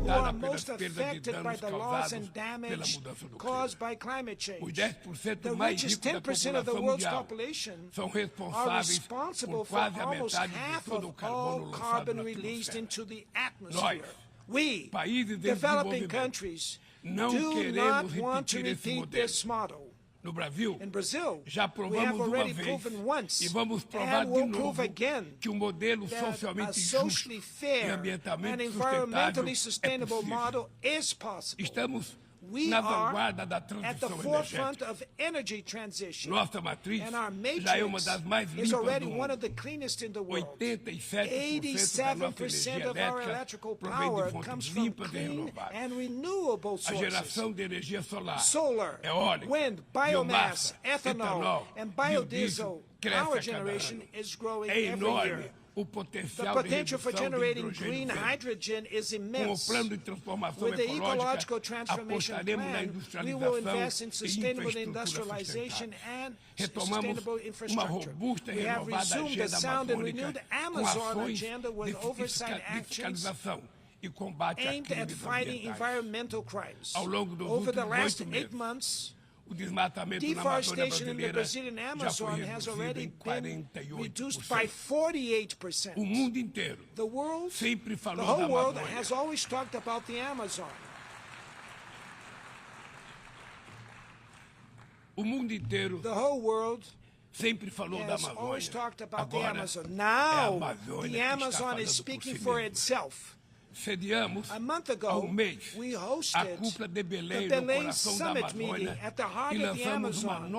who are most affected by the loss and damage caused by climate change. The richest 10% of the world's population are responsible for almost half of all carbon released into the atmosphere. We, developing countries, do not want to repeat this model. In Brazil, we have already proven once, and will prove again, that a socially fair and environmentally sustainable model is possible. We are at the forefront of energy transition, and our matrix is already one of the cleanest in the world. 87% of our electrical power comes from clean and renewable sources. Solar, wind, biomass, ethanol, and biodiesel power generation is growing every year. The potential for generating green hydrogen is immense. With the ecological transformation plan, we will invest in sustainable industrialization and sustainable infrastructure. We have resumed the sound and renewed Amazon agenda with oversight actions aimed at fighting environmental crimes. Over the last 8 months, deforestation in the Brazilian Amazon has already been reduced by 48%. The whole world has always talked about the Amazon. The whole world has always talked about the Amazon. Now, the Amazon is speaking for itself. A month ago, we hosted the Belém Summit meeting at the heart of the Amazon and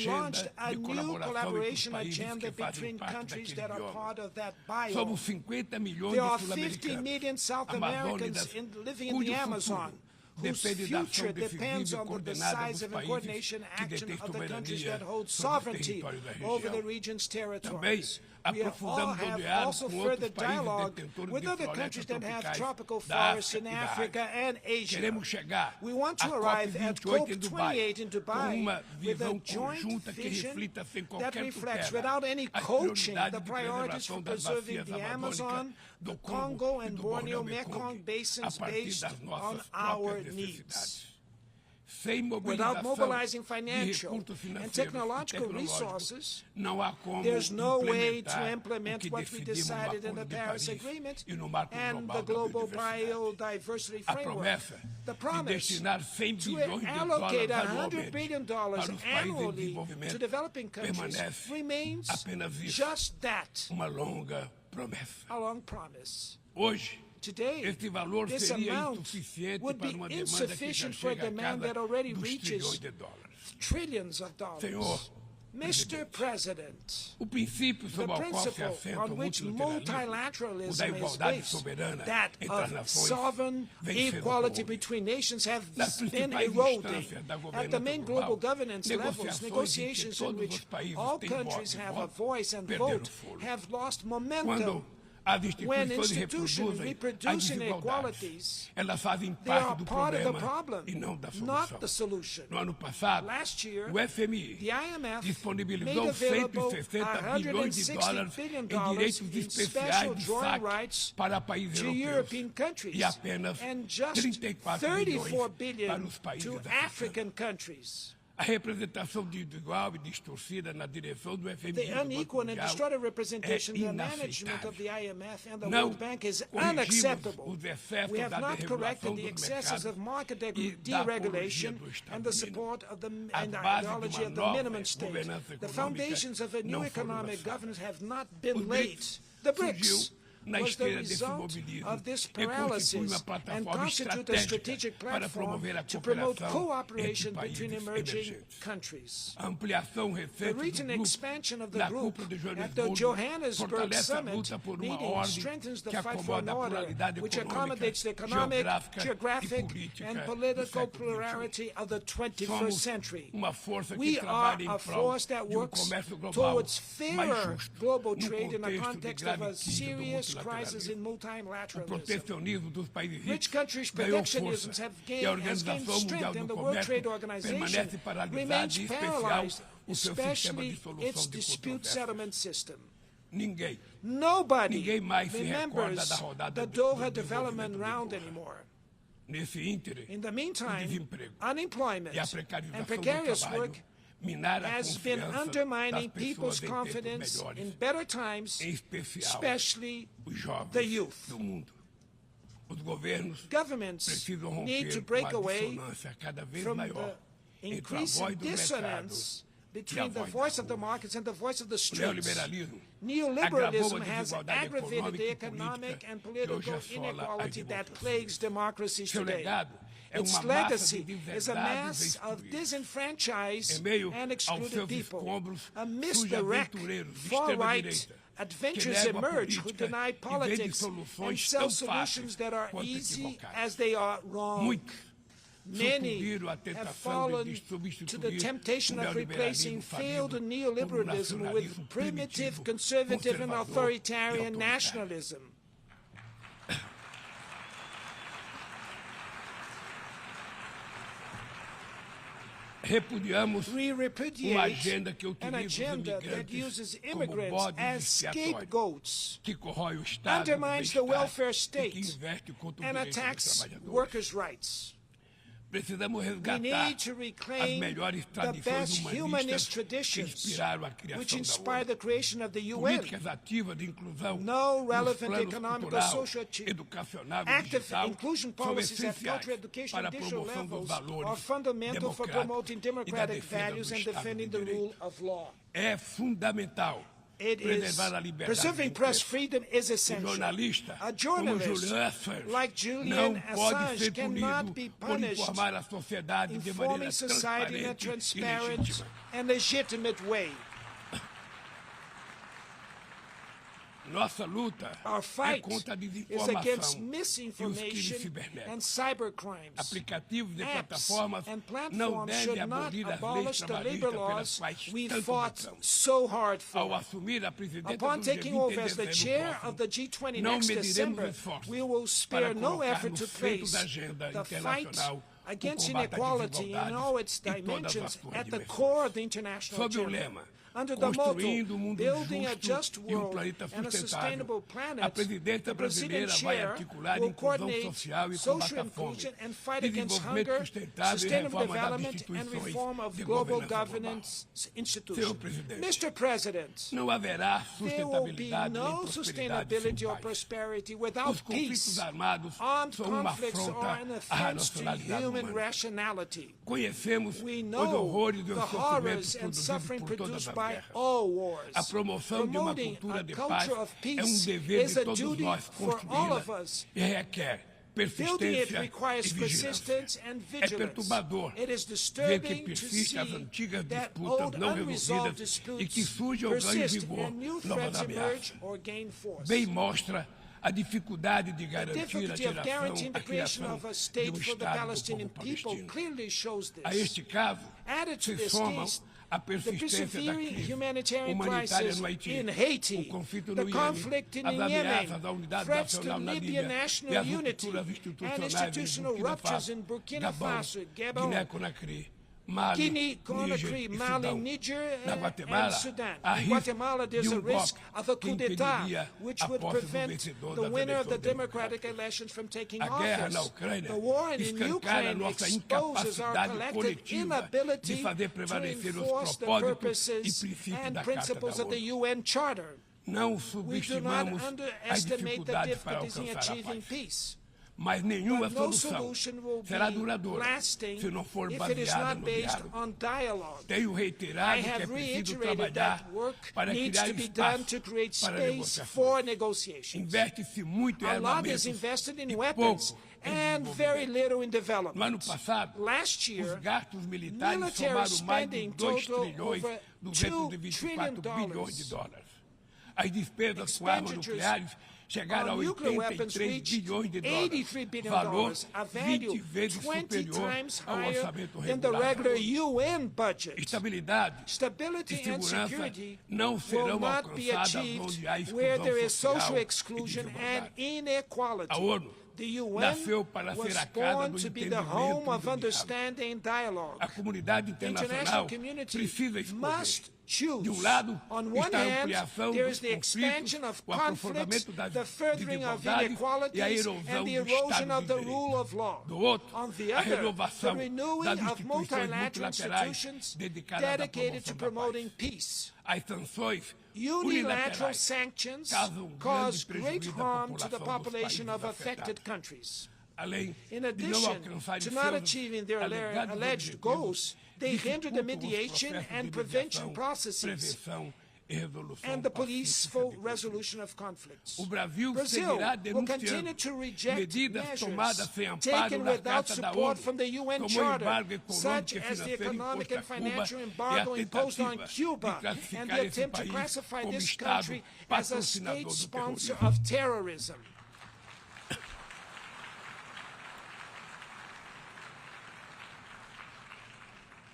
launched a new collaboration agenda between countries that are part of that biome. There are 50 million South Americans living in the Amazon, whose future depends on the decisive and coordination action of the countries that hold sovereignty over the region's territories. We have also further dialogue with other countries that have tropical forests in Africa and Asia. We want to arrive at COP28 in Dubai with a joint vision that reflects, without any coaching, the priorities for preserving the Amazon, the Congo and Borneo Mekong basins based on our needs. Without mobilizing financial and technological resources, there's no way to implement what we decided in the Paris Agreement and the Global Biodiversity Framework. The promise to allocate $100 billion annually to developing countries remains just that, a long promise. Today, this amount would be insufficient for a demand that already reaches trillions of dollars. Mr. President, the principle on which multilateralism is based, that of sovereign equality between nations, have been eroding. At the main global governance levels, negotiations in which all countries have a voice and vote have lost momentum. When institutions reproduce inequalities, they are part of the problem, not the solution. Last year, the IMF made available $160 billion in special drawing rights to European countries and just $34 billion to African countries. The unequal and distorted representation in the management of the IMF and the World Bank is unacceptable. We have not corrected the excesses of market deregulation and the support of the ideology of the minimum state. The foundations of a new economic governance have not been laid. The BRICS, was the result of this paralysis and constitute a strategic platform to promote cooperation between emerging countries. The recent expansion of the group at the Johannesburg Summit meeting strengthens the fight for an order which accommodates the economic, geographic, and political plurality of the 21st century. We are a force that works towards fairer global trade in the context of a serious crisis in multilateralism. Rich countries' protectionism has gained strength, and the World Trade Organization remains paralyzed, especially its dispute settlement system. Nobody remembers the Doha development round anymore. In the meantime, unemployment and precarious work has been undermining people's confidence in better times, especially the youth. Governments need to break away from the increasing dissonance between the voice of the markets and the voice of the streets. Neoliberalism has aggravated the economic and political inequality that plagues democracies today. Its legacy is a mass of disenfranchised and excluded people. Amidst the wreck, far-right adventurers emerge who deny politics and sell solutions that are easy as they are wrong. Many have fallen to the temptation of replacing failed neoliberalism with primitive, conservative, and authoritarian nationalism. We repudiate an agenda that uses immigrants as scapegoats, undermines the welfare state, and attacks workers' rights. We need to reclaim the best humanist traditions which inspired the creation of the UN. No relevant economic or social active inclusion policies at cultural, education, and digital levels are fundamental for promoting democratic values and defending the rule of law. Preserving press freedom is essential. A journalist like Julian Assange cannot be punished, informing society in a transparent and legitimate way. Our fight is against misinformation and cybercrimes. Apps and platforms should not abolish the labor laws we fought so hard for. Upon taking over as the chair of the G20 next December, we will spare no effort to place the fight against inequality in all its dimensions at the core of the international agenda. Under the motto, building a just world and a sustainable planet, the Brazilian chair will coordinate social inclusion and fight against hunger, sustainable development, and reform of global governance institutions. Mr. President, there will be no sustainability or prosperity without peace. Armed conflicts are an offense to human rationality. We know the horrors and suffering produced by all wars. Promoting a culture of peace is a duty for all of us. Building it requires persistence and vigilance. It is disturbing to see that old unresolved disputes persist and new threats emerge or gain force. The difficulty of guaranteeing the creation of a state for the Palestinian people clearly shows this. Added to this case, the persevering humanitarian crisis in Haiti, the conflict in Yemen, threats to Libyan national unity, and institutional ruptures in Burkina Faso, Gabon, Guinea, Conakry, Mali, Niger, and Sudan. In Guatemala, there's a risk of a coup d'etat, which would prevent the winner of the democratic elections from taking office. The war in Ukraine exposes our collective inability to enforce the purposes and principles of the UN Charter. We do not underestimate the difficulties in achieving peace. Mas nenhuma but no solução solution will será be duradoura lasting se não for if it is baseada not no based diálogo. on dialogue. Tenho I reiterado que é have preciso reiterated trabalhar that work para needs criar to be done espaço to create para space for negociações. negotiations. Investe-se muito em A lot armamentos is invested in e weapons pouco em and very desenvolvimento. little in No ano development. passado, Last os year, gastos militares military somaram mais de spending 2 totaled trilhões over $224 $2 bilhões de dólares. As despesas com armas nucleares chegaram a on nuclear weapons 83 reached bilhões de $83 dólares, billion, valor a 20 value vezes 20 superior times ao higher orçamento than the regular da regular ONU. UN budget. Estabilidade Stability e and segurança security não will serão not be alcançadas achieved onde há where there exclusão is social social e exclusion and desigualdade. inequality. A ONU The UN nasceu para was ser a casa born do to be the entendimento home e of do diálogo. understanding and dialogue. A comunidade The international internacional community precisa escolher. must choose. De um lado, On one está a hand, ampliação there dos is the expansion conflitos, of o conflicts, aprofundamento das the furthering of desigualdades e a inequalities, erosão and the do erosion Estado of de the Direito. rule of law. Do outro, On the a other, the renovação renewing das of multilateral multilaterais institutions dedicadas à dedicated to promoção da promoting paz. peace. As sanções Unilateral unilaterais sanctions causam cause grande great prejuízo à harm to the população dos population países of affected afetados. countries. Além In de não addition alcançarem to not seus achieving their alegados alleged objetivos, goals, they hinder the dificultam os mediation processos and de prevention mediação, processes prevenção e resolução and the pacífica peaceful de conflitos. resolution of conflicts. O Brasil Brazil seguirá will continue denunciando to reject medidas tomadas measures sem amparo taken na without Carta da support ONU, from the UN como o Charter, embargo econômico such e as the financeiro economic imposto and a Cuba financial e a embargo imposed on tentativa de Cuba and classificar the esse attempt to país classify como this Estado country as a patrocinador state do sponsor terrorismo. of terrorism.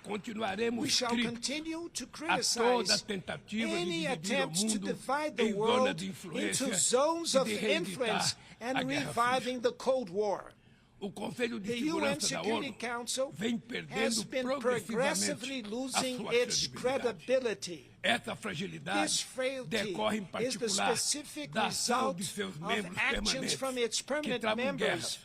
Continuaremos We shall críticos continue to a toda criticize tentativa de any dividir o attempts to mundo divide the em zonas world de influência into zones e of de influence reeditar and a Guerra Fria. reviving the Cold War. O Conselho de The UN Segurança da Security ONU Council vem has perdendo been progressively progressivamente a losing sua its credibilidade. credibility. Essa fragilidade This frailty decorre em is the particular specific da ação result de seus of membros actions permanentes from its que permanent travam members guerras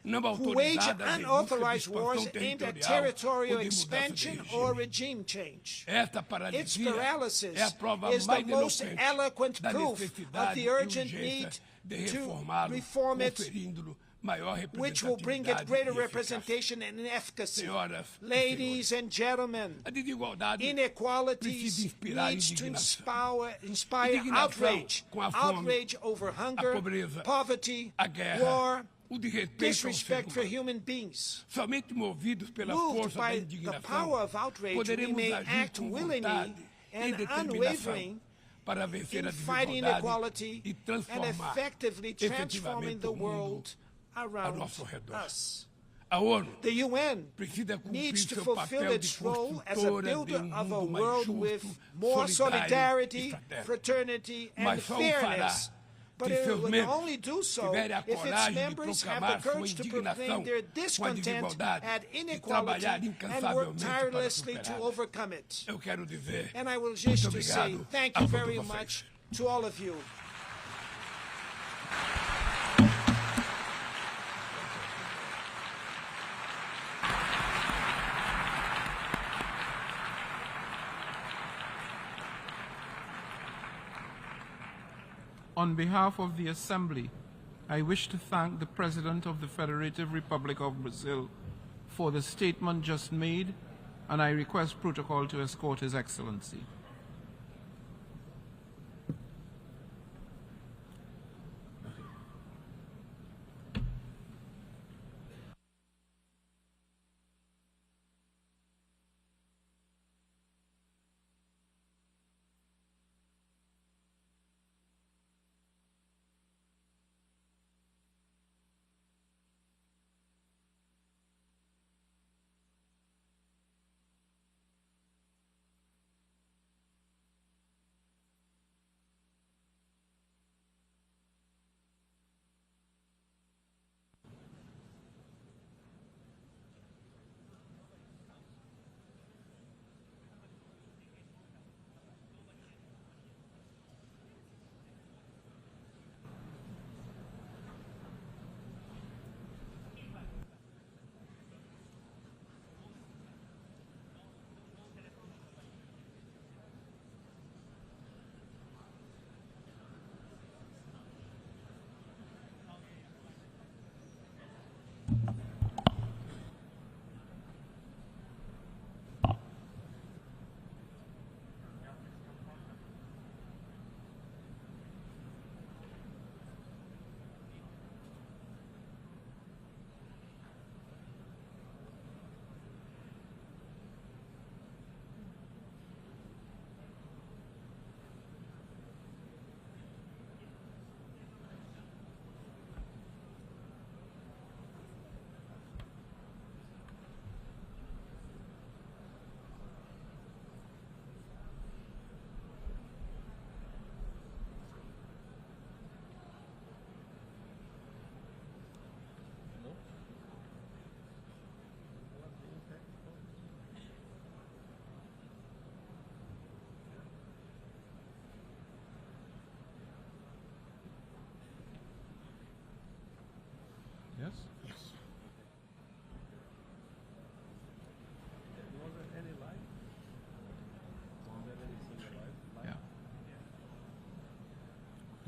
não who wage autorizadas em busca de unauthorized wars expansão aimed at territorial territorial ou de mudança de expansion regime. or regime change. Esta Its paralisia paralysis é a prova is the mais most eloquente eloquent da proof of necessidade the e urgent urgência need de to reformá-lo, reform it, conferindo-lhe maior which will bring it representatividade greater e eficácia. representation and efficacy. Senhoras e Ladies and gentlemen, A desigualdade precisa inequalities inspirar needs to indignação. inspire Indignação outrage. com a fome, Outrage over a hunger, pobreza, poverty, a guerra, war, o desrespeito ao ser disrespect for humano. human beings. Somente movidos pela Moved força da by the indignação, power of outrage, we poderemos may agir act com willingly vontade e and determinação unwavering para vencer in a fighting desigualdade inequality e and transformar effectively transforming efetivamente the o mundo world ao around nosso redor. us. A ONU The UN precisa cumprir needs to seu fulfill papel de its role as a construtora de builder of a mundo mais world justo, with more solidário e solidarity, fraterno. fraternity, and Mas só o fará fairness. But se it seus will membros only do so tiverem a if its coragem de members have proclamar the sua courage to proclaim indignação their com a discontent desigualdade at e inequality trabalhar and work incansavelmente para tirelessly to superá-la. overcome it. Eu quero dizer And I will muito just to say obrigado thank a you todos very vocês. much to all of you. On behalf of the Assembly, I wish to thank the President of the Federative Republic of Brazil for the statement just made, and I request protocol to escort His Excellency.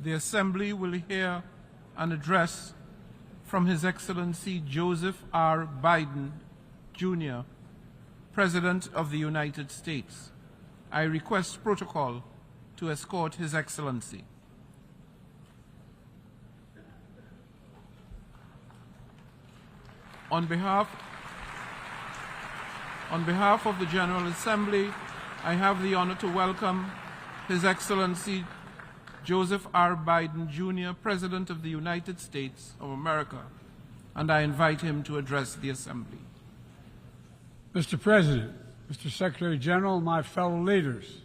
the Assembly will hear an address from His Excellency Joseph R. Biden, Jr., President of the United States. I request protocol to escort His Excellency. On behalf of the General Assembly, I have the honor to welcome His Excellency Joseph R. Biden, Jr., President of the United States of America, and I invite him to address the Assembly. Mr. President, Mr. Secretary General, my fellow leaders,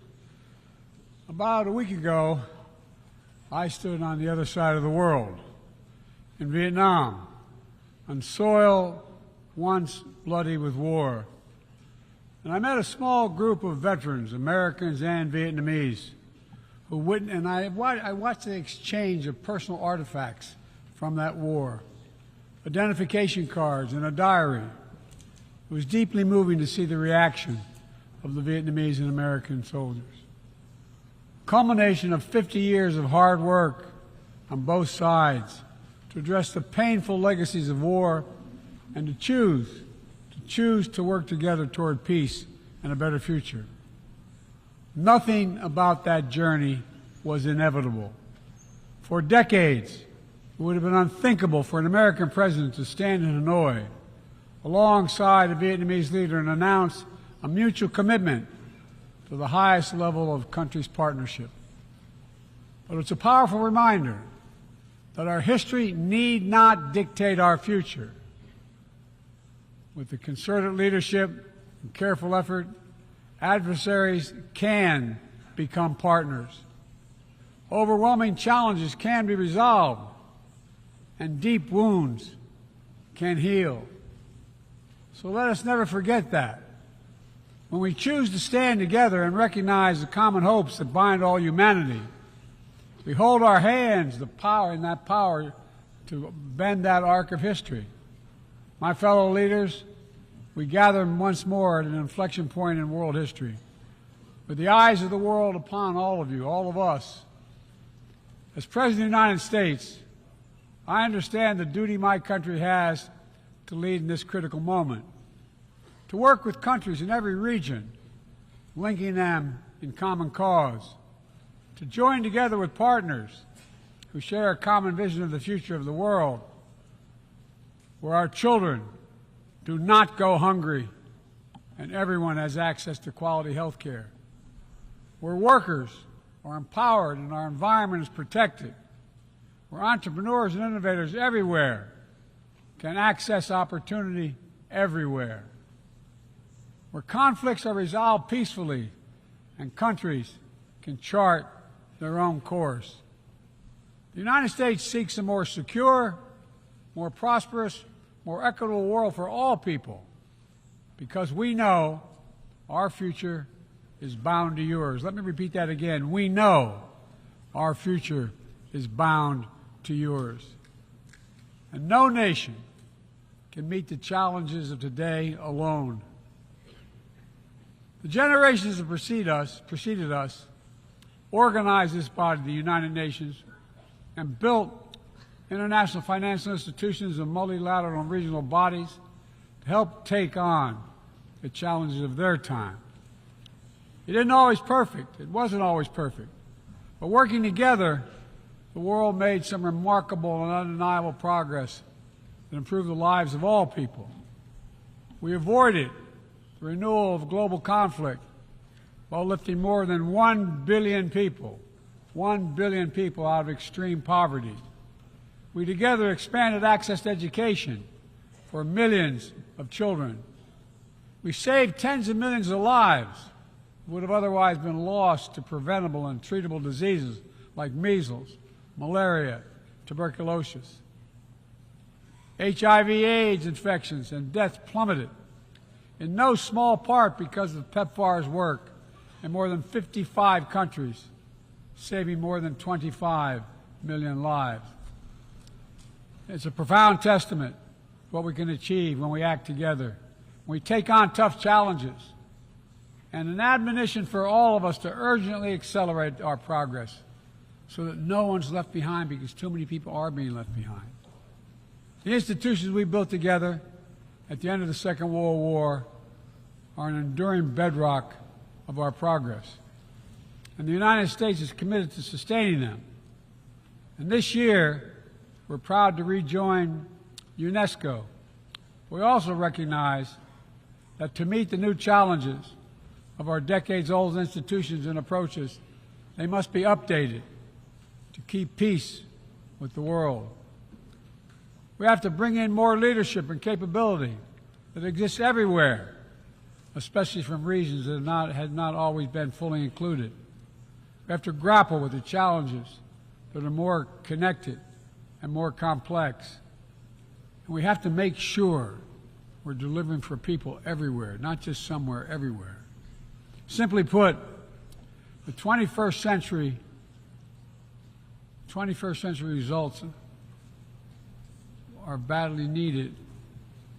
about a week ago, I stood on the other side of the world, in Vietnam, on soil once bloody with war. And I met a small group of veterans, Americans and Vietnamese, who witnessed, and I watched the exchange of personal artifacts from that war, identification cards and a diary. It was deeply moving to see the reaction of the Vietnamese and American soldiers. Culmination of 50 years of hard work on both sides to address the painful legacies of war and to choose to work together toward peace and a better future. Nothing about that journey was inevitable. For decades, it would have been unthinkable for an American president to stand in Hanoi alongside a Vietnamese leader and announce a mutual commitment to the highest level of country's partnership. But it's a powerful reminder that our history need not dictate our future. With the concerted leadership and careful effort, adversaries can become partners. Overwhelming challenges can be resolved, and deep wounds can heal. So let us never forget that. When we choose to stand together and recognize the common hopes that bind all humanity, we hold our hands the power to bend that arc of history. My fellow leaders, we gather once more at an inflection point in world history, with the eyes of the world upon all of you, all of us. As President of the United States, I understand the duty my country has to lead in this critical moment, to work with countries in every region, linking them in common cause, to join together with partners who share a common vision of the future of the world, where our children do not go hungry and everyone has access to quality health care, where workers are empowered and our environment is protected, where entrepreneurs and innovators everywhere can access opportunity everywhere, where conflicts are resolved peacefully and countries can chart their own course. The United States seeks a more secure, more prosperous, more equitable world for all people, because we know our future is bound to yours. Let me repeat that again. We know our future is bound to yours. And no nation can meet the challenges of today alone. The generations that preceded us organized this body, the United Nations, and built international financial institutions and multilateral and regional bodies to help take on the challenges of their time. It wasn't always perfect. But working together, the world made some remarkable and undeniable progress that improved the lives of all people. We avoided the renewal of global conflict while lifting more than 1 billion people out of extreme poverty. We together expanded access to education for millions of children. We saved tens of millions of lives that would have otherwise been lost to preventable and treatable diseases like measles, malaria, tuberculosis. HIV/AIDS infections and deaths plummeted, in no small part because of PEPFAR's work in more than 55 countries, saving more than 25 million lives. It's a profound testament to what we can achieve when we act together, when we take on tough challenges, and an admonition for all of us to urgently accelerate our progress so that no one's left behind, because too many people are being left behind. The institutions we built together at the end of the Second World War are an enduring bedrock of our progress. And the United States is committed to sustaining them. And this year, we're proud to rejoin UNESCO. We also recognize that to meet the new challenges of our decades-old institutions and approaches, they must be updated to keep peace with the world. We have to bring in more leadership and capability that exists everywhere, especially from regions that have not always been fully included. We have to grapple with the challenges that are more connected and more complex. And we have to make sure we're delivering for people everywhere, not just somewhere, everywhere. Simply put, the 21st century results are badly needed.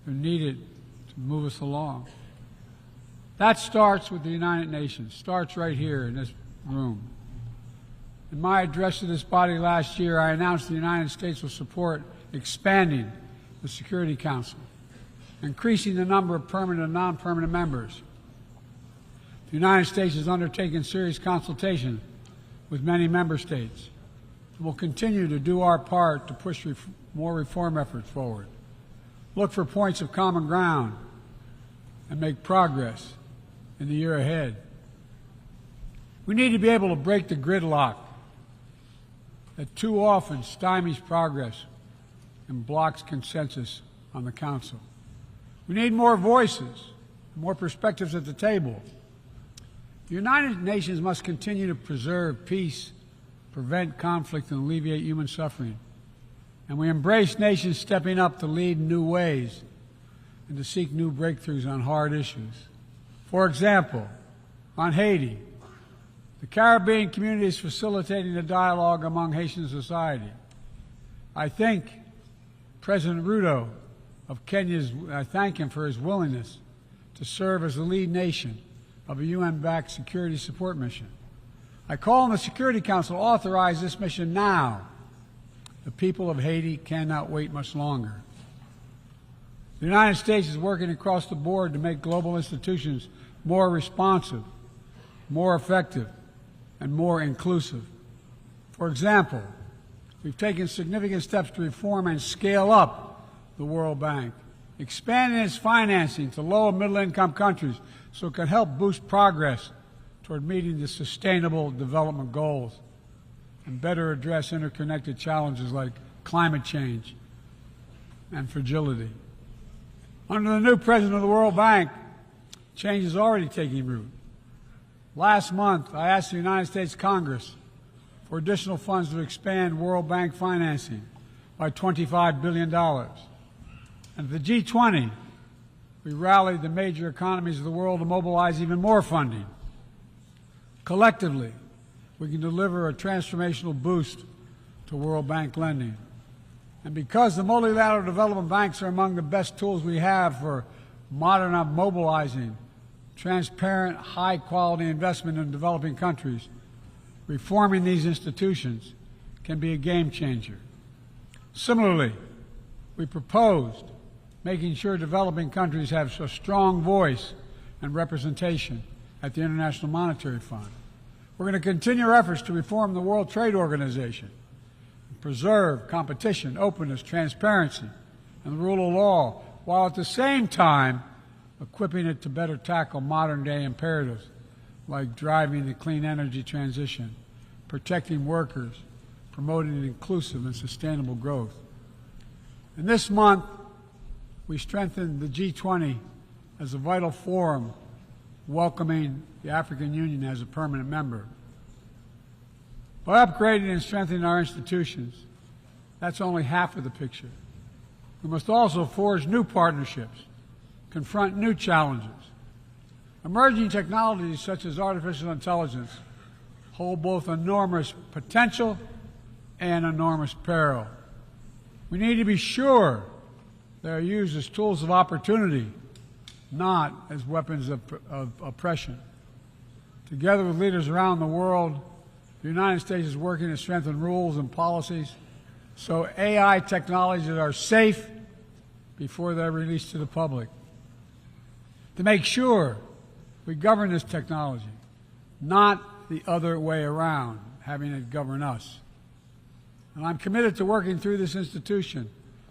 They're needed to move us along. That starts with the United Nations, starts right here in this room. In my address to this body last year, I announced the United States will support expanding the Security Council, increasing the number of permanent and non-permanent members. The United States has undertaken serious consultation with many member states and will continue to do our part to push more reform efforts forward, look for points of common ground, and make progress in the year ahead. We need to be able to break the gridlock that too often stymies progress and blocks consensus on the Council. We need more voices, more perspectives at the table. The United Nations must continue to preserve peace, prevent conflict, and alleviate human suffering. And we embrace nations stepping up to lead in new ways and to seek new breakthroughs on hard issues. For example, on Haiti, the Caribbean community is facilitating a dialogue among Haitian society. I thank President Ruto of Kenya, I thank him for his willingness to serve as the lead nation of a UN-backed security support mission. I call on the Security Council to authorize this mission now. The people of Haiti cannot wait much longer. The United States is working across the board to make global institutions more responsive, more effective, and more inclusive. For example, we've taken significant steps to reform and scale up the World Bank, expanding its financing to low and middle-income countries so it can help boost progress toward meeting the Sustainable Development Goals and better address interconnected challenges like climate change and fragility. Under the new president of the World Bank, change is already taking root. Last month, I asked the United States Congress for additional funds to expand World Bank financing by $25 billion. And at the G20, we rallied the major economies of the world to mobilize even more funding. Collectively, we can deliver a transformational boost to World Bank lending. And because the multilateral development banks are among the best tools we have for mobilizing transparent, high-quality investment in developing countries, reforming these institutions can be a game changer. Similarly, we proposed making sure developing countries have a strong voice and representation at the International Monetary Fund. We're going to continue our efforts to reform the World Trade Organization, preserve competition, openness, transparency, and the rule of law, while at the same time equipping it to better tackle modern-day imperatives like driving the clean energy transition, protecting workers, promoting inclusive and sustainable growth. And this month, we strengthened the G20 as a vital forum, welcoming the African Union as a permanent member. By upgrading and strengthening our institutions, that's only half of the picture. We must also forge new partnerships, confront new challenges. Emerging technologies such as artificial intelligence hold both enormous potential and enormous peril. We need to be sure they are used as tools of opportunity, not as weapons of oppression. Together with leaders around the world, The United States is working to strengthen rules and policies so AI technologies are safe before they're released to the public. To make sure we govern this technology, not the other way around, having it govern us. And I'm committed to working through this institution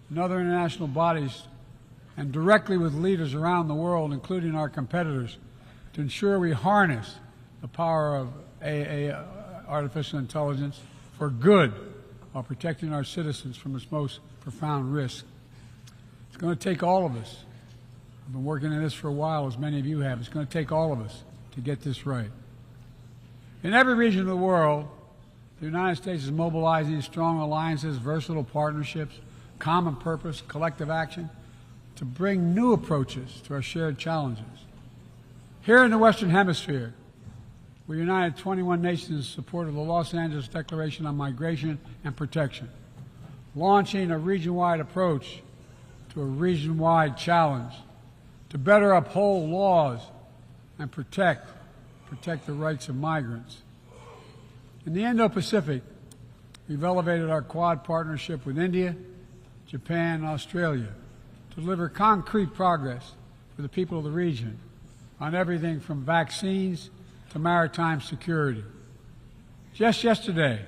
and other international bodies and directly with leaders around the world, including our competitors, to ensure we harness the power of artificial intelligence for good while protecting our citizens from its most profound risk. It's going to take all of us. I've been working on this for a while, as many of you have. It's going to take all of us to get this right. In every region of the world, the United States is mobilizing strong alliances, versatile partnerships, common purpose, collective action to bring new approaches to our shared challenges. Here in the Western Hemisphere, we united 21 nations in support of the Los Angeles Declaration on Migration and Protection, launching a region-wide approach to a region-wide challenge to better uphold laws and protect the rights of migrants. In the Indo-Pacific, we've elevated our Quad partnership with India, Japan, and Australia to deliver concrete progress for the people of the region on everything from vaccines to maritime security. Just yesterday,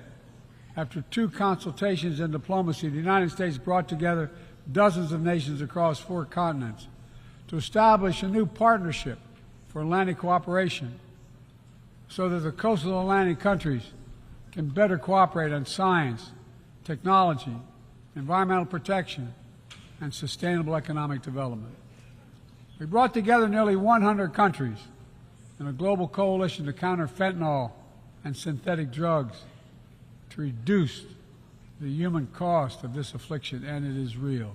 after 2 consultations in diplomacy, the United States brought together dozens of nations across 4 continents to establish a new partnership for Atlantic cooperation so that the coastal Atlantic countries can better cooperate on science, technology, environmental protection, and sustainable economic development. We brought together nearly 100 countries in a global coalition to counter fentanyl and synthetic drugs to reduce the human cost of this affliction, and it is real.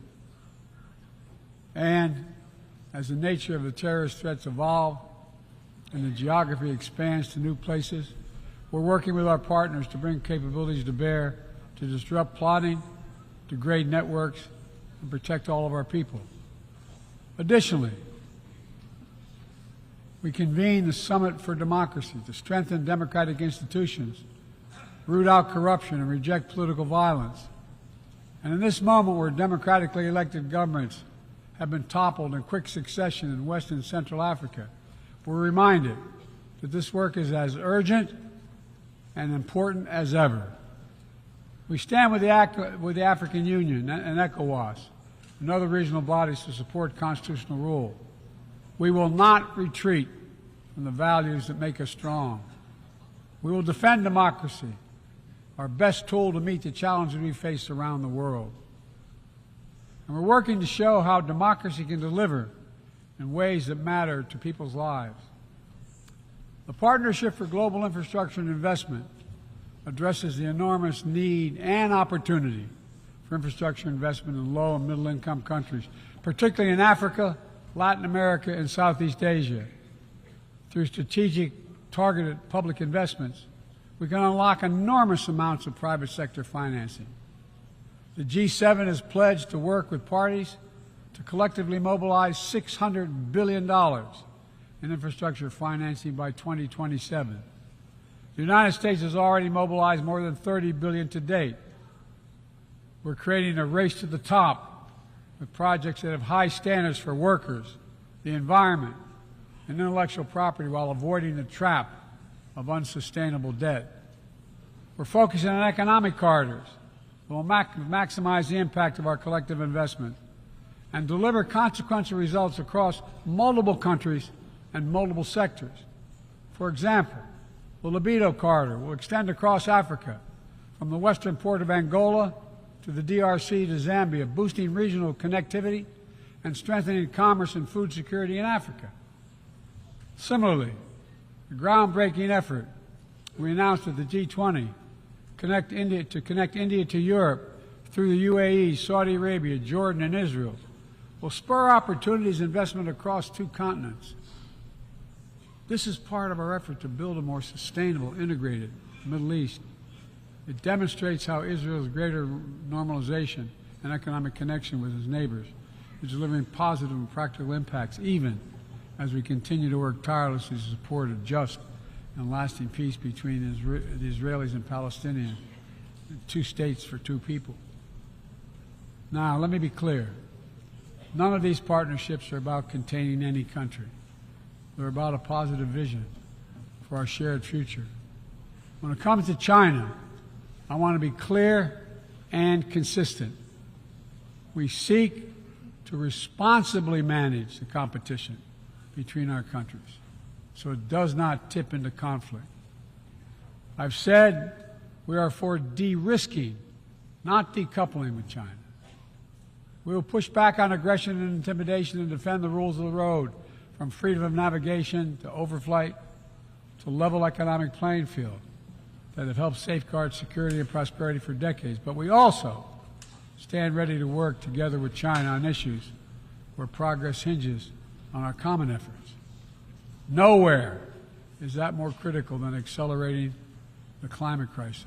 And as the nature of the terrorist threats evolve and the geography expands to new places, we're working with our partners to bring capabilities to bear to disrupt plotting, degrade networks, and protect all of our people. Additionally, we convened the Summit for Democracy to strengthen democratic institutions, root out corruption, and reject political violence. And in this moment where democratically elected governments have been toppled in quick succession in West and Central Africa, we're reminded that this work is as urgent and important as ever. We stand with the African Union and ECOWAS and other regional bodies to support constitutional rule. We will not retreat from the values that make us strong. We will defend democracy, our best tool to meet the challenges we face around the world. And we're working to show how democracy can deliver in ways that matter to people's lives. The Partnership for Global Infrastructure and Investment addresses the enormous need and opportunity for infrastructure investment in low and middle income countries, particularly in Africa, Latin America, and Southeast Asia. Through strategic, targeted public investments, we can unlock enormous amounts of private sector financing. The G7 has pledged to work with parties to collectively mobilize $600 billion in infrastructure financing by 2027. The United States has already mobilized more than $30 billion to date. We're creating a race to the top with projects that have high standards for workers, the environment, and intellectual property while avoiding the trap of unsustainable debt. We're focusing on economic corridors that will maximize the impact of our collective investment and deliver consequential results across multiple countries and multiple sectors. For example, the Libido Corridor will extend across Africa from the western port of Angola to the DRC to Zambia, boosting regional connectivity and strengthening commerce and food security in Africa. Similarly, the groundbreaking effort we announced at the G20 to connect India to Europe through the UAE, Saudi Arabia, Jordan, and Israel will spur opportunities and investment across 2 continents. This is part of our effort to build a more sustainable, integrated Middle East. It demonstrates how Israel's greater normalization and economic connection with its neighbors is delivering positive and practical impacts, even as we continue to work tirelessly to support a just and lasting peace between the Israelis and Palestinians, 2 states for 2 people. Now, let me be clear. None of these partnerships are about containing any country. They're about a positive vision for our shared future. When it comes to China, I want to be clear and consistent. We seek to responsibly manage the competition between our countries so it does not tip into conflict. I've said we are for de-risking, not decoupling with China. We will push back on aggression and intimidation and defend the rules of the road, from freedom of navigation to overflight to level economic playing field that have helped safeguard security and prosperity for decades. But we also stand ready to work together with China on issues where progress hinges on our common efforts. Nowhere is that more critical than accelerating the climate crisis,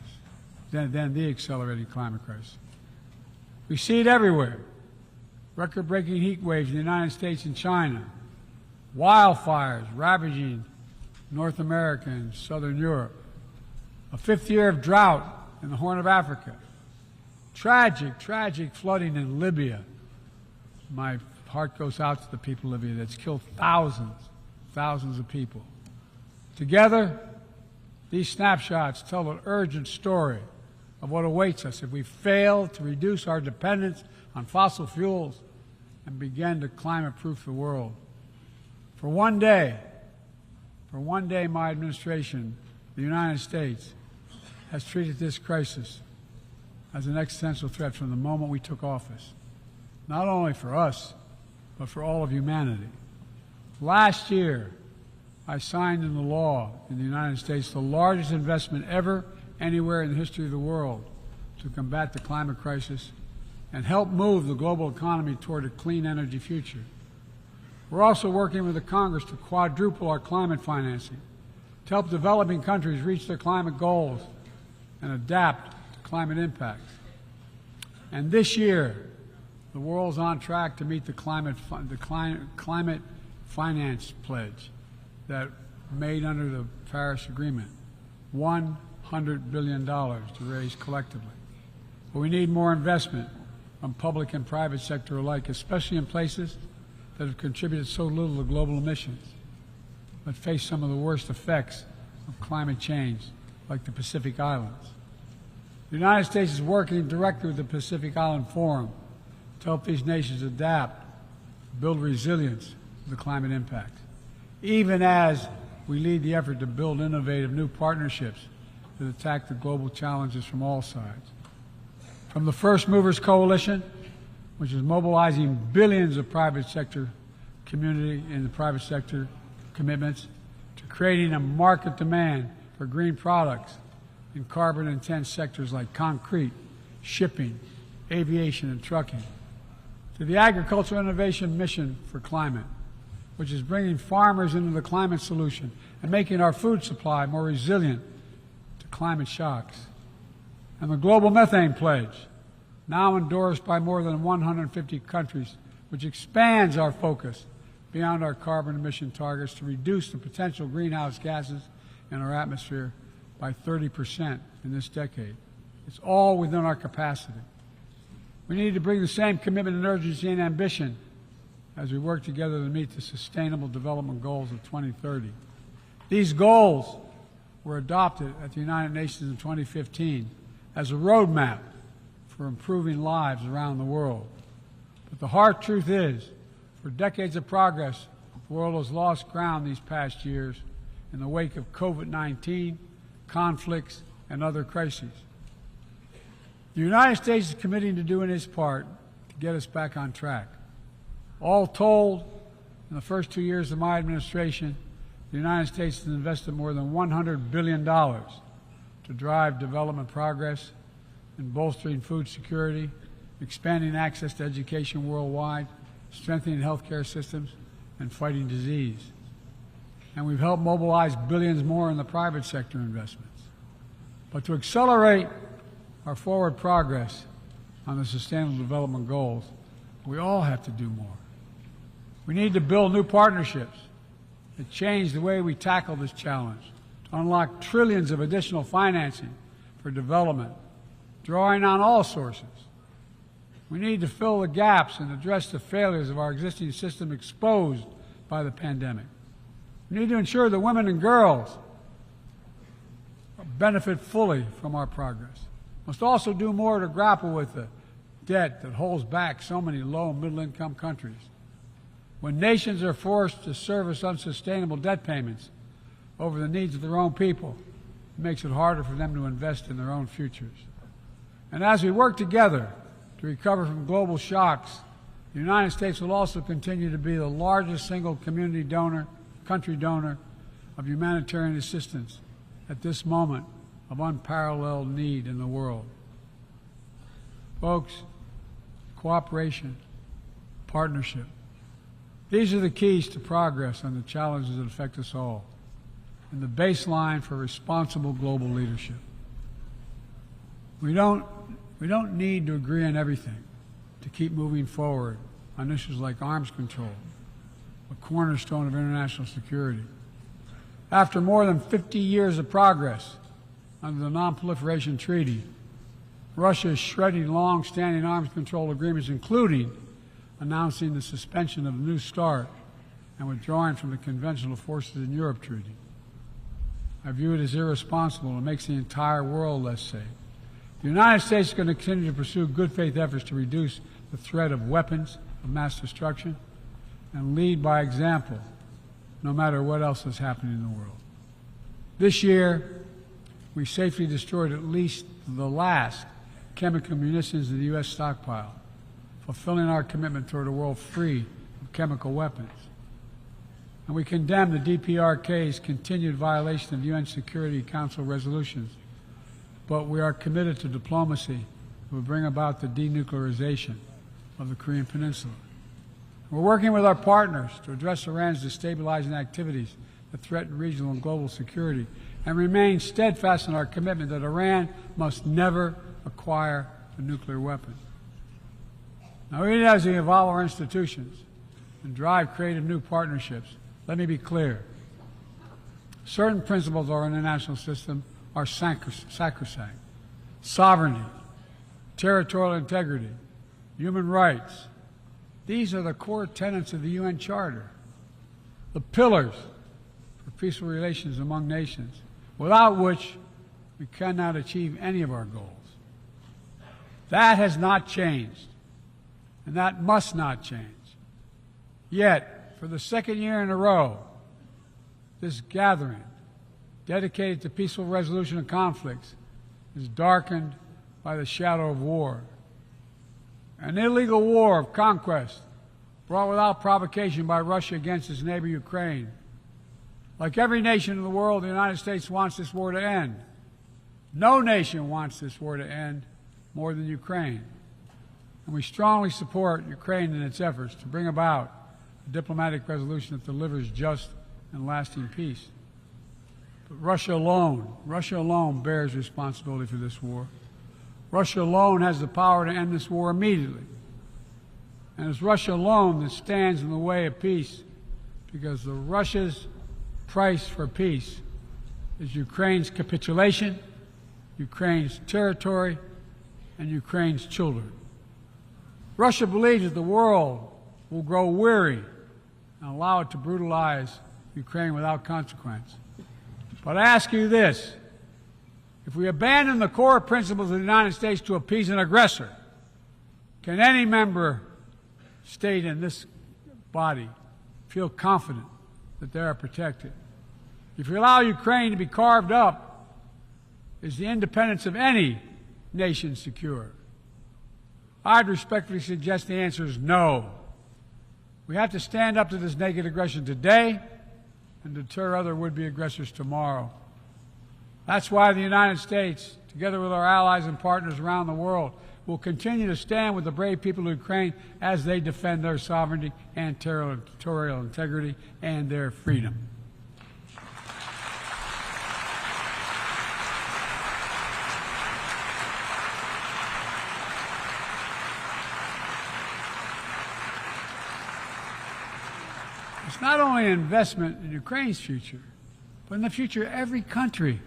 than the accelerating climate crisis. We see it everywhere. Record-breaking heat waves in the United States and China, wildfires ravaging North America and Southern Europe, a 5th year of drought in the Horn of Africa, tragic flooding in Libya. My heart goes out to the people of Libya. That's killed thousands of people. Together, these snapshots tell an urgent story of what awaits us if we fail to reduce our dependence on fossil fuels and begin to climate-proof the world. For one day, my administration, the United States, has treated this crisis as an existential threat from the moment we took office, not only for us, but for all of humanity. Last year, I signed into law in the United States the largest investment ever anywhere in the history of the world to combat the climate crisis and help move the global economy toward a clean energy future. We're also working with the Congress to quadruple our climate financing, to help developing countries reach their climate goals and adapt to climate impacts. And this year, the world's on track to meet the climate finance pledge that made under the Paris Agreement, $100 billion to raise collectively. But we need more investment from public and private sector alike, especially in places that have contributed so little to global emissions, but face some of the worst effects of climate change, like the Pacific Islands. The United States is working directly with the Pacific Island Forum to help these nations adapt, build resilience to the climate impact, even as we lead the effort to build innovative new partnerships that attack the global challenges from all sides. From the First Movers Coalition, which is mobilizing billions of private sector community and the private sector commitments, to creating a market demand for green products in carbon-intense sectors like concrete, shipping, aviation, and trucking, to the Agricultural Innovation Mission for Climate, which is bringing farmers into the climate solution and making our food supply more resilient to climate shocks, and the Global Methane Pledge, now endorsed by more than 150 countries, which expands our focus beyond our carbon emission targets to reduce the potential greenhouse gases in our atmosphere by 30% in this decade. It's all within our capacity. We need to bring the same commitment and urgency and ambition as we work together to meet the Sustainable Development Goals of 2030. These goals were adopted at the United Nations in 2015 as a roadmap for improving lives around the world. But the hard truth is, for decades of progress, the world has lost ground these past years in the wake of COVID-19, conflicts, and other crises. The United States is committing to doing its part to get us back on track. All told, in the first 2 years of my administration, the United States has invested more than $100 billion to drive development progress in bolstering food security, expanding access to education worldwide, strengthening healthcare systems, and fighting disease. And we've helped mobilize billions more in the private sector investments. But to accelerate our forward progress on the Sustainable Development Goals, we all have to do more. We need to build new partnerships that change the way we tackle this challenge to unlock trillions of additional financing for development, drawing on all sources. We need to fill the gaps and address the failures of our existing system exposed by the pandemic. We need to ensure that women and girls benefit fully from our progress. We must also do more to grapple with the debt that holds back so many low and middle-income countries. When nations are forced to service unsustainable debt payments over the needs of their own people, it makes it harder for them to invest in their own futures. And as we work together to recover from global shocks, the United States will also continue to be the largest single country donor of humanitarian assistance at this moment of unparalleled need in the world. Folks, cooperation, partnership, these are the keys to progress on the challenges that affect us all, and the baseline for responsible global leadership. We don't need to agree on everything to keep moving forward on issues like arms control, a cornerstone of international security. After more than 50 years of progress under the Non-Proliferation Treaty, Russia is shredding long-standing arms control agreements, including announcing the suspension of the New START and withdrawing from the Conventional Forces in Europe Treaty. I view it as irresponsible and makes the entire world less safe. The United States is going to continue to pursue good faith efforts to reduce the threat of weapons of mass destruction and lead by example, no matter what else is happening in the world. This year, we safely destroyed at least the last chemical munitions in the U.S. stockpile, fulfilling our commitment toward a world free of chemical weapons. And we condemn the DPRK's continued violation of UN Security Council resolutions, but we are committed to diplomacy that will bring about the denuclearization of the Korean Peninsula. We're working with our partners to address Iran's destabilizing activities that threaten regional and global security, and remain steadfast in our commitment that Iran must never acquire a nuclear weapon. Now, even as we evolve our institutions and drive creative new partnerships, let me be clear. Certain principles of our international system are sacrosanct. Sovereignty, territorial integrity, human rights. These are the core tenets of the UN Charter, the pillars for peaceful relations among nations, without which we cannot achieve any of our goals. That has not changed, and that must not change. Yet, for the second year in a row, this gathering, dedicated to peaceful resolution of conflicts, is darkened by the shadow of war. An illegal war of conquest brought without provocation by Russia against its neighbor Ukraine. Like every nation in the world, the United States wants this war to end. No nation wants this war to end more than Ukraine. And we strongly support Ukraine in its efforts to bring about a diplomatic resolution that delivers just and lasting peace. But Russia alone bears responsibility for this war. Russia alone has the power to end this war immediately. And it's Russia alone that stands in the way of peace, because Russia's price for peace is Ukraine's capitulation, Ukraine's territory, and Ukraine's children. Russia believes that the world will grow weary and allow it to brutalize Ukraine without consequence. But I ask you this: if we abandon the core principles of the United States to appease an aggressor, can any member state in this body feel confident that they are protected? If we allow Ukraine to be carved up, is the independence of any nation secure? I'd respectfully suggest the answer is no. We have to stand up to this naked aggression today and deter other would-be aggressors tomorrow. That's why the United States, together with our allies and partners around the world, will continue to stand with the brave people of Ukraine as they defend their sovereignty and territorial integrity and their freedom. It's not only an investment in Ukraine's future, but in the future, every country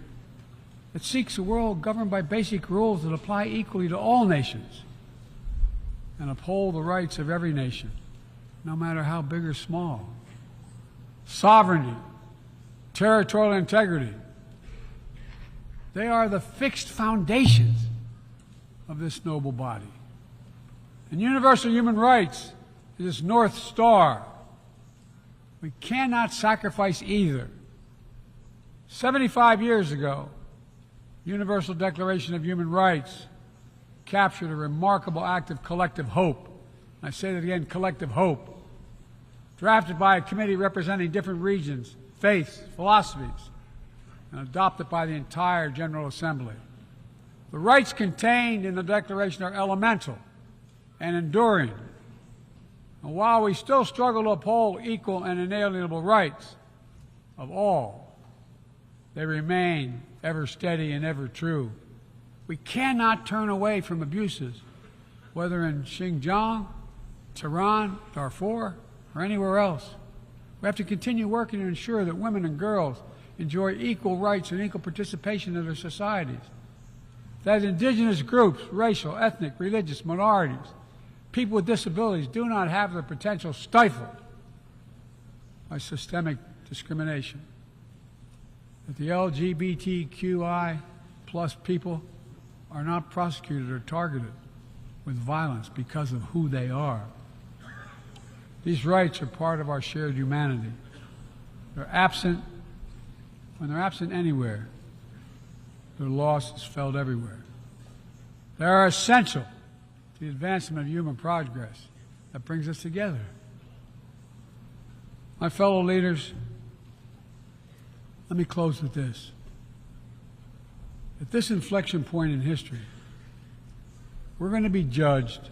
that seeks a world governed by basic rules that apply equally to all nations and uphold the rights of every nation, no matter how big or small. Sovereignty, territorial integrity, they are the fixed foundations of this noble body. And universal human rights is its North Star. We cannot sacrifice either. 75 years ago, the Universal Declaration of Human Rights captured a remarkable act of collective hope. I say that again, collective hope. Drafted by a committee representing different regions, faiths, philosophies, and adopted by the entire General Assembly. The rights contained in the Declaration are elemental and enduring. And while we still struggle to uphold equal and inalienable rights of all, they remain ever steady and ever true. We cannot turn away from abuses, whether in Xinjiang, Tehran, Darfur, or anywhere else. We have to continue working to ensure that women and girls enjoy equal rights and equal participation in their societies. That indigenous groups, racial, ethnic, religious minorities, people with disabilities do not have their potential stifled by systemic discrimination. That the LGBTQI plus people are not prosecuted or targeted with violence because of who they are. These rights are part of our shared humanity. They're absent. When they're absent anywhere, their loss is felt everywhere. They are essential to the advancement of human progress that brings us together. My fellow leaders, let me close with this. At this inflection point in history, we're going to be judged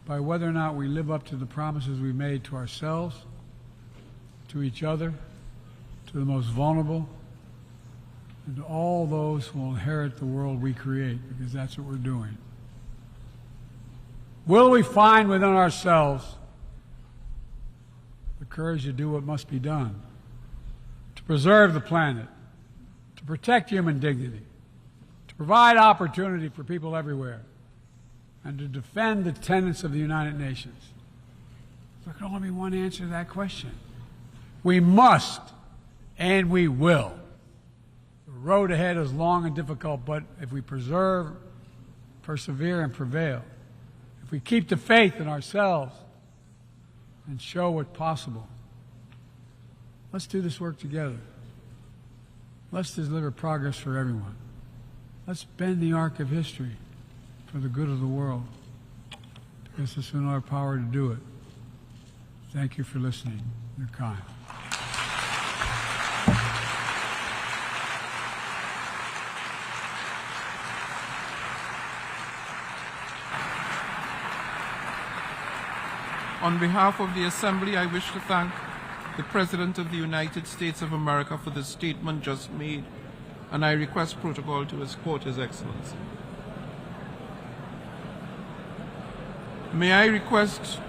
by whether or not we live up to the promises we made to ourselves, to each other, to the most vulnerable, and to all those who will inherit the world we create, because that's what we're doing. Will we find within ourselves the courage to do what must be done, to preserve the planet, to protect human dignity, to provide opportunity for people everywhere, and to defend the tenets of the United Nations? There can only be one answer to that question. We must, and we will. The road ahead is long and difficult, but if we persevere and prevail, if we keep the faith in ourselves and show what's possible, let's do this work together. Let's deliver progress for everyone. Let's bend the arc of history for the good of the world, because it's in our power to do it. Thank you for listening. You're kind. On behalf of the Assembly, I wish to thank the President of the United States of America for the statement just made, and I request protocol to escort His Excellency. May I request